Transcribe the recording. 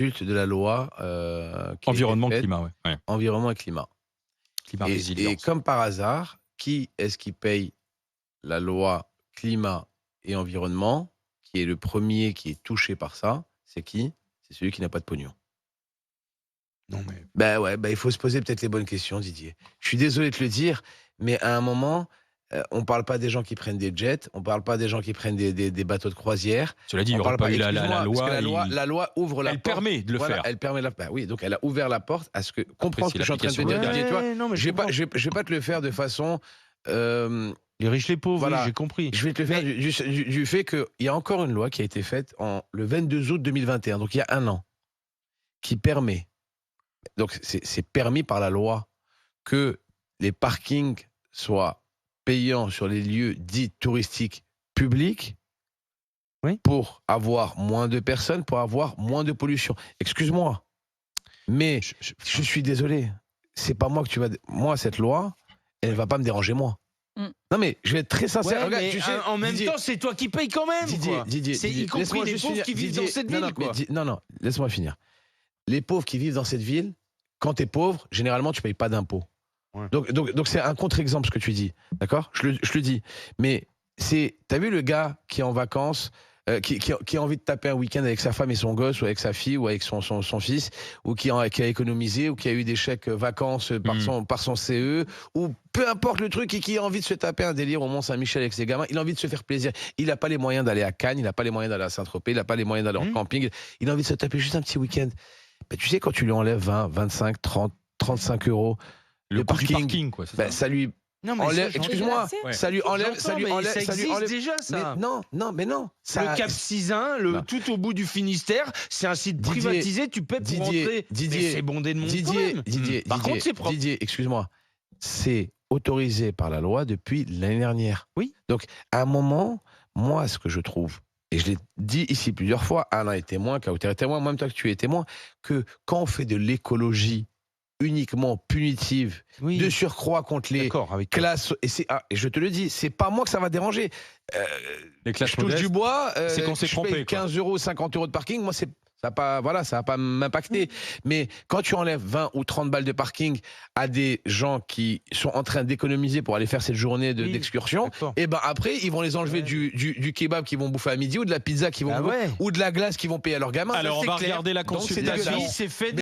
de la loi qui a été Environnement, faite, climat, ouais. Ouais. environnement et climat. Climat Et résilience. comme par hasard, qui est-ce qui paye la loi climat et environnement, qui est le premier qui est touché par ça? C'est qui? C'est celui qui n'a pas de pognon. Non, mais Ben ouais, il faut se poser peut-être les bonnes questions, Didier. Je suis désolé de te le dire, mais à un moment, on parle pas des gens qui prennent des jets, on parle pas des gens qui prennent des bateaux de croisière, cela dit, il n'y on aurait parle pas pas eu la excuse-moi, parce que loi, la loi ouvre la elle porte. permet de le Voilà, faire. elle permet la bah oui, donc elle a ouvert la porte à ce que Après, comprends ce c'est que je suis en train de te l'application dire, du cas. Didier, tu vois? Ouais, non, mais je comprends. Je vais pas te le faire de façon, Les riches, les pauvres, oui, voilà, j'ai compris. je vais te le faire du fait qu'il y a encore une loi qui a été faite le 22 août 2021, donc il y a 1 an, qui permet, donc c'est permis par la loi, que les parkings soient payants sur les lieux dits touristiques publics Oui. pour avoir moins de personnes, pour avoir moins de pollution. Excuse-moi, mais je suis désolé, c'est pas moi que tu vas... Moi, cette loi, elle va pas me déranger moi. Non mais je vais être très sincère. Ouais, Regarde, mais tu sais, en même Didier, temps, c'est toi qui payes quand même. Quoi. Didier, C'est Didier, y compris laisse-moi les juste pauvres finir. qui vivent dans Didier, cette non, ville. Quoi. non, laisse-moi finir. Les pauvres qui vivent dans cette ville, quand tu es pauvre, généralement, tu payes pas d'impôts. Ouais. Donc c'est un contre-exemple ce que tu dis, d'accord, je le dis. Mais t'as vu le gars qui est en vacances, qui a envie de taper un week-end avec sa femme et son gosse, ou avec sa fille, ou avec son fils, ou qui a économisé, ou qui a eu des chèques vacances par son CE, ou peu importe le truc, et qui a envie de se taper un délire au Mont-Saint-Michel avec ses gamins, il a envie de se faire plaisir. Il n'a pas les moyens d'aller à Cannes, il n'a pas les moyens d'aller à Saint-Tropez, il n'a pas les moyens d'aller en camping, il a envie de se taper juste un petit week-end. Ben, tu sais, quand tu lui enlèves 20, 25, 30, 35 euros, Le coût du parking, quoi, c'est ben, ça. ça lui Non, mais enlève, ça, j'entends. excuse-moi, Ouais. ça lui enlève, J'entends, mais ça ça lui existe enlève. déjà, ça. Mais non, ça. Le Cap Sizun, Non. tout au bout du Finistère, c'est un site Didier, privatisé, tu paies pour rentrer. Didier, Mais c'est bondé de monde quand même. Par contre, c'est propre. Didier, excuse-moi, c'est autorisé par la loi depuis l'année dernière. Oui. Donc, à un moment, moi, ce que je trouve, et je l'ai dit ici plusieurs fois, Alain est témoin, Kauter est témoin, même toi que tu es témoin, que quand on fait de l'écologie uniquement punitive, Oui. de surcroît contre les D'accord, avec toi. classes, et je te le dis, c'est pas moi que ça va déranger. Les classes Je touche modestes, du bois, c'est qu'on s'est je trompé, paye quoi. 15 euros, 50 euros de parking, moi ça va pas m'impacter. Mais quand tu enlèves 20 ou 30 balles de parking à des gens qui sont en train d'économiser pour aller faire cette journée Oui, d'excursion, d'accord. et ben après ils vont les enlever Ouais. du kebab qu'ils vont bouffer à midi, ou de la pizza qu'ils vont Ah bouffer, ouais. ou de la glace qu'ils vont payer à leurs gamins. Alors, Ça, on c'est va clair. regarder la Donc, c'est consultation. dégueulasse. Oui, c'est fait